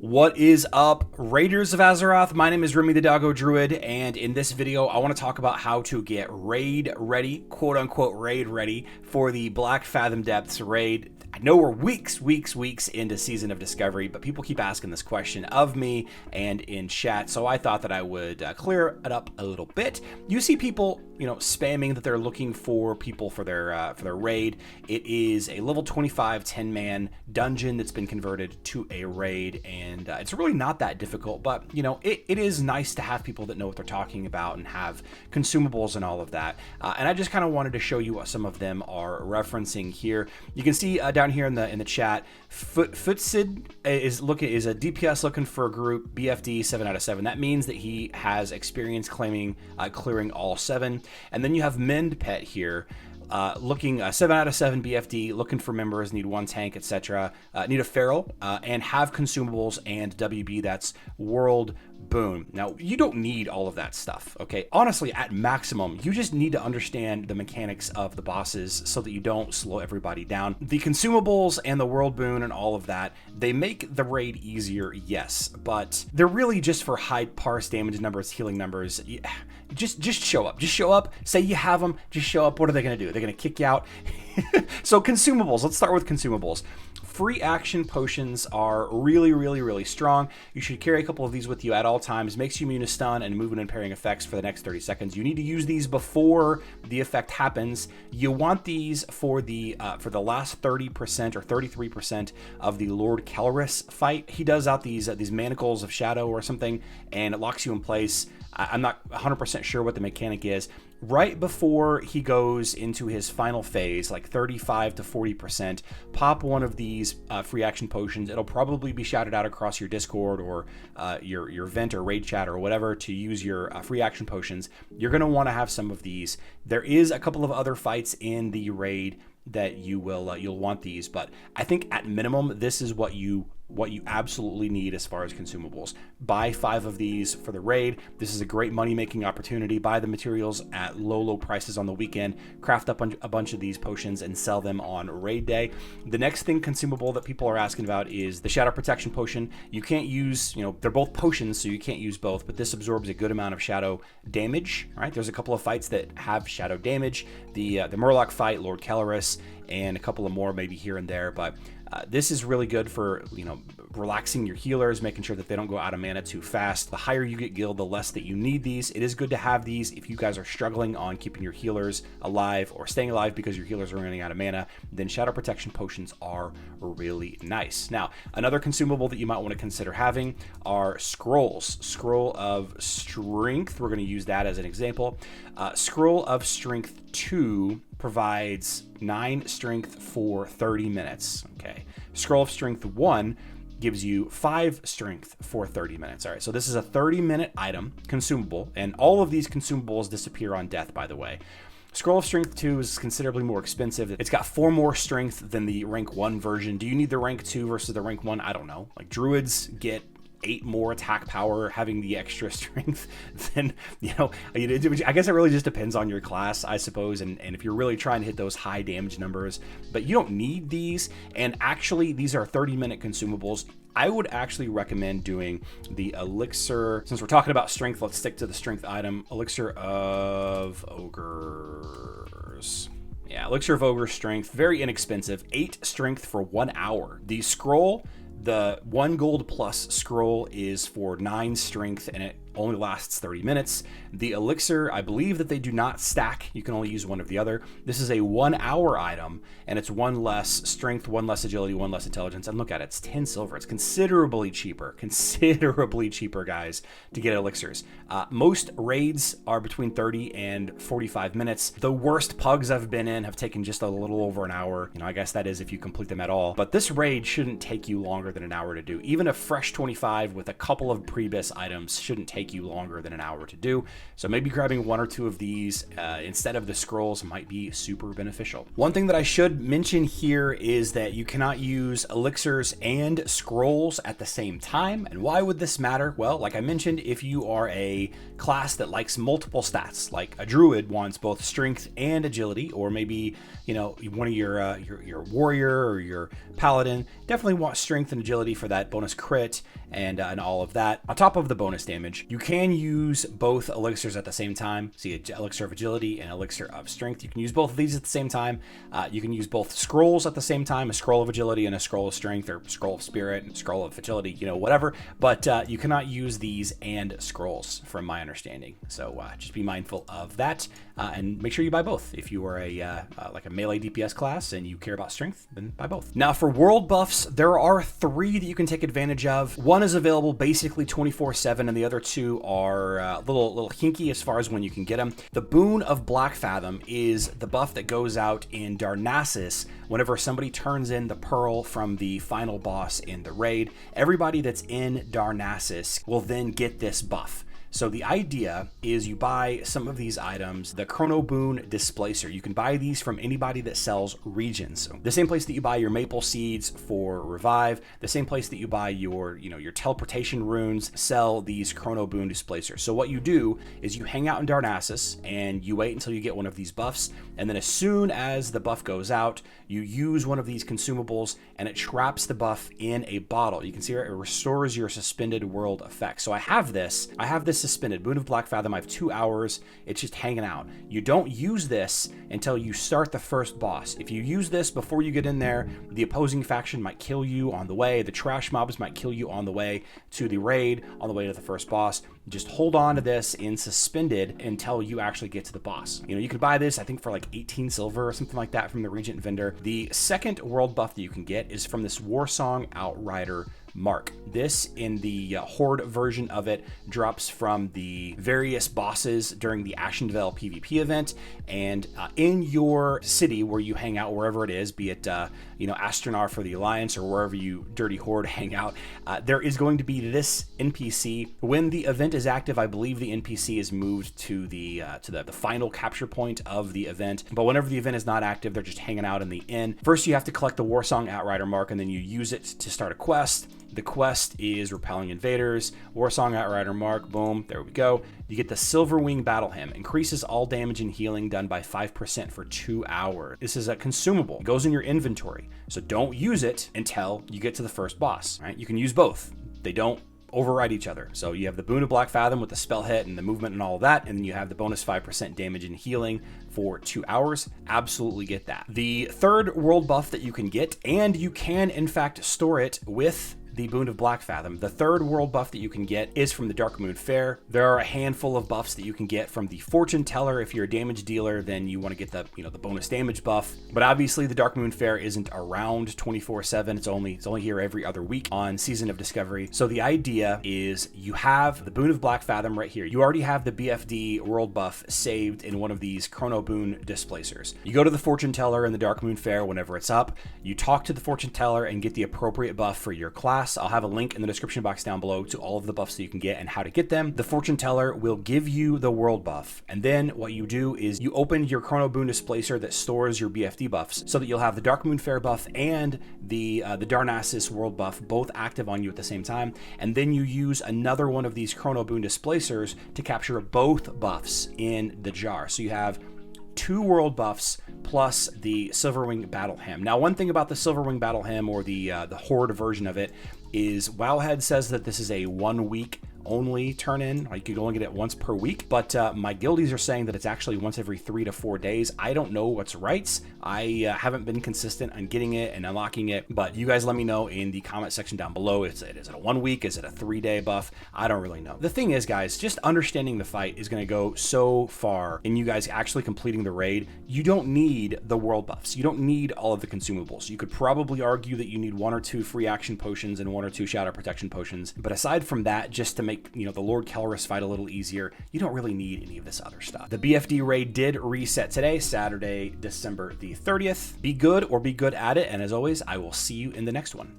What is up, Raiders of Azeroth? My name is Remy the Doggo Druid, and in this video, I want to talk about how to get raid ready, quote unquote raid ready, for the Blackfathom Depths raid. I know we're weeks into Season of Discovery, but people keep asking this question of me and in chat, so I thought that I would clear it up a little bit. You see people, spamming that they're looking for people for their raid. It is a level 25 10-man dungeon that's been converted to a raid, and it's really not that difficult, but it is nice to have people that know what they're talking about and have consumables and all of that. And I just kind of wanted to show you what some of them are referencing here. You can see down here in the chat, Futsid is a DPS looking for a group BFD 7 out of 7. That means that he has experience claiming clearing all 7. And then you have Mend Pet here, looking 7 out of 7 BFD, looking for members, need 1 tank, etc. Need a feral, and have consumables and WB. That's World Boon. Now, you don't need all of that stuff, okay? Honestly, at maximum, you just need to understand the mechanics of the bosses so that you don't slow everybody down. The consumables and the World Boon and all of that, they make the raid easier, yes, but they're really just for high parse damage numbers, healing numbers. Just show up. Just show up. Say you have them. Just show up. What are they going to do? They're going to kick you out. So consumables. Let's start with consumables. Free action potions are really strong. You should carry a couple of these with you at all times. Makes you immune to stun and movement and parrying effects for the next 30 seconds. You need to use these before the effect happens. You want these for the last 30% or 33% of the Lord Elixirs fight. He does out these manacles of shadow or something, and it locks you in place. I'm not 100% sure what the mechanic is. Right before he goes into his final phase, like 35 to 40%, pop one of these free action potions. It'll probably be shouted out across your Discord or your vent or raid chat or whatever to use your free action potions. You're going to want to have some of these. There is a couple of other fights in the raid that you'll want these, but I think at minimum this is what you absolutely need as far as consumables. Buy 5 of these for the raid. This is a great money-making opportunity. Buy the materials at low prices on the weekend, craft up a bunch of these potions and sell them on raid day. The next thing consumable that people are asking about is the Shadow Protection Potion. You can't use, they're both potions, so you can't use both, but this absorbs a good amount of shadow damage. All right, there's a couple of fights that have shadow damage. The Murloc fight, Lord Elixirs, and a couple of more maybe here and there, but this is really good for, relaxing your healers, making sure that they don't go out of mana too fast. The higher you get guild, the less that you need these. It is good to have these if you guys are struggling on keeping your healers alive or staying alive because your healers are running out of mana. Then Shadow Protection Potions are really nice. Now, another consumable that you might want to consider having are scrolls. Scroll of Strength. We're going to use that as an example. Scroll of Strength 2 provides 9 strength for 30 minutes. Okay. Scroll of Strength 1 gives you 5 strength for 30 minutes. All right, so this is a 30-minute item, consumable, and all of these consumables disappear on death, by the way. Scroll of Strength 2 is considerably more expensive. It's got 4 more strength than the rank 1 version. Do you need the rank 2 versus the rank 1? I don't know. Like, druids get 8 more attack power having the extra strength than, I guess it really just depends on your class, I suppose, and if you're really trying to hit those high damage numbers, but you don't need these, and actually these are 30-minute consumables. I would actually recommend doing the Elixir. Since we're talking about strength, let's stick to the strength item. Elixir of Ogres. Yeah, Elixir of Ogre strength, very inexpensive, 8 strength for 1 hour. The scroll, the 1 gold plus scroll, is for 9 strength and it only lasts 30 minutes. The elixir, I believe that they do not stack. You can only use one of the other. This is a 1 hour item and it's 1 less strength, 1 less agility, 1 less intelligence. And look at it, it's 10 silver. It's considerably cheaper, guys, to get elixirs. Most raids are between 30 and 45 minutes. The worst pugs I've been in have taken just a little over an hour. I guess that is if you complete them at all. But this raid shouldn't take you longer than an hour to do. Even a fresh 25 with a couple of pre-bis items shouldn't take take you longer than an hour to do. So maybe grabbing 1 or 2 of these instead of the scrolls might be super beneficial. One thing that I should mention here is that you cannot use elixirs and scrolls at the same time. And why would this matter? Well, like I mentioned, if you are a class that likes multiple stats, like a druid wants both strength and agility, or maybe, you know, one of your warrior or your paladin definitely wants strength and agility for that bonus crit and all of that. On top of the bonus damage, you can use both elixirs at the same time. See, elixir of agility and elixir of strength. You can use both of these at the same time. You can use both scrolls at the same time, a scroll of agility and a scroll of strength, or scroll of spirit and scroll of agility, you know, whatever. But you cannot use these and scrolls from my understanding. So just be mindful of that and make sure you buy both. If you are like a melee DPS class and you care about strength, then buy both. Now for world buffs, there are 3 that you can take advantage of. One is available basically 24/7, and the other 2 are a little hinky as far as when you can get them. The Boon of Blackfathom is the buff that goes out in Darkmoon whenever somebody turns in the pearl from the final boss in the raid. Everybody that's in Darkmoon will then get this buff. So the idea is you buy some of these items, the Chrono Boon Displacer. You can buy these from anybody that sells regions. So the same place that you buy your maple seeds for revive, the same place that you buy your teleportation runes sell these Chrono Boon Displacer. So what you do is you hang out in Darkmoon and you wait until you get one of these buffs, and then as soon as the buff goes out, you use one of these consumables and it traps the buff in a bottle. You can see here it restores your suspended world effect. So I have this suspended Boon of Blackfathom. I have 2 hours. It's just hanging out. You don't use this until you start the first boss. If you use this before you get in there, the opposing faction might kill you on the way. The trash mobs might kill you on the way to the raid, on the way to the first boss. Just hold on to this in suspended until you actually get to the boss. You know, you can buy this, I think, for like 18 silver or something like that from the Regent vendor. The second world buff that you can get is from this Warsong Outrider mark. This, in the Horde version of it, drops from the various bosses during the Ashenvale PvP event, and in your city where you hang out, wherever it is, be it Astronar for the Alliance or wherever you dirty Horde hang out, there is going to be this NPC. When the event is active, I believe the NPC is moved to the final capture point of the event, but whenever the event is not active, they're just hanging out in the inn. First, you have to collect the Warsong Outrider mark, and then you use it to start a quest. The quest is repelling invaders. Warsong Outrider mark, boom, there we go. You get the Silverwing Battle Hymn, increases all damage and healing done by 5% for 2 hours. This is a consumable, it goes in your inventory, so don't use it until you get to the first boss, right? You can use both. They don't override each other. So you have the Boon of Blackfathom with the spell hit and the movement and all of that, and then you have the bonus 5% damage and healing for 2 hours. Absolutely get that. The third world buff that you can get, and you can in fact store it with the Boon of Blackfathom. The third world buff that you can get is from the Darkmoon Fair. There are a handful of buffs that you can get from the Fortuneteller. If you're a damage dealer, then you want to get the the bonus damage buff. But obviously the Darkmoon Fair isn't around 24/7. It's only here every other week on Season of Discovery. So the idea is you have the Boon of Blackfathom right here. You already have the BFD world buff saved in one of these Chrono Boon Displacers. You go to the Fortuneteller in the Darkmoon Fair whenever it's up. You talk to the Fortuneteller and get the appropriate buff for your class. I'll have a link in the description box down below to all of the buffs that you can get and how to get them. The Fortuneteller will give you the world buff, and then what you do is you open your Chrono Boon Displacer that stores your BFD buffs, so that you'll have the Darkmoon Fair buff and the Darkmoon world buff both active on you at the same time, and then you use another one of these Chrono Boon Displacers to capture both buffs in the jar. So you have 2 world buffs plus the Silverwing Battle Hymn. Now, one thing about the Silverwing Battle Hymn, or the Horde version of it, is Wowhead says that this is a 1 week only turn in. Like, you can only get it once per week, but my guildies are saying that it's actually once every 3 to 4 days. I don't know what's right. I haven't been consistent on getting it and unlocking it, but you guys let me know in the comment section down below. Is it a 1 week? Is it a 3-day buff? I don't really know. The thing is, guys, just understanding the fight is going to go so far in you guys actually completing the raid. You don't need the world buffs. You don't need all of the consumables. You could probably argue that you need 1 or 2 free action potions and 1 or 2 shadow protection potions, but aside from that, just to make the Lord Kellerus fight a little easier, you don't really need any of this other stuff. The BFD raid did reset today, Saturday, December the 30th. Be good or be good at it, and as always, I will see you in the next one.